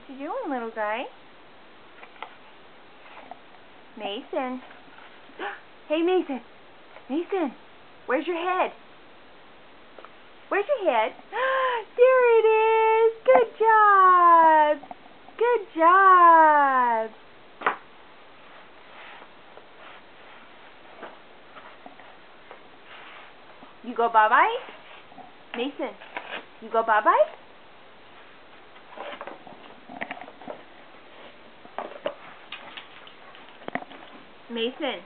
you doing, little guy? Mason. Hey, Mason. Mason, where's your head? Where's your head? There it is. Good job. Good job. You go bye-bye? Mason, you go bye-bye? Mason,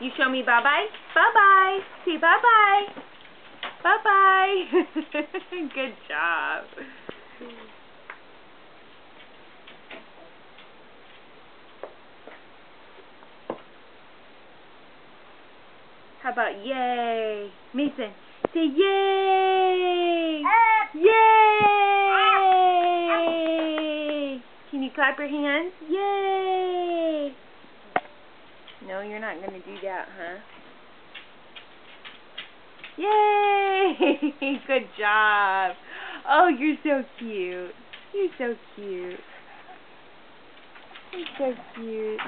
you show me bye-bye? Bye-bye. Say bye-bye. Bye-bye. Good job. How about yay? Mason, say yay! Yay! Can you clap your hands? Yay! No, you're not going to do that, huh? Yay! Good job. Oh, you're so cute. You're so cute. You're so cute.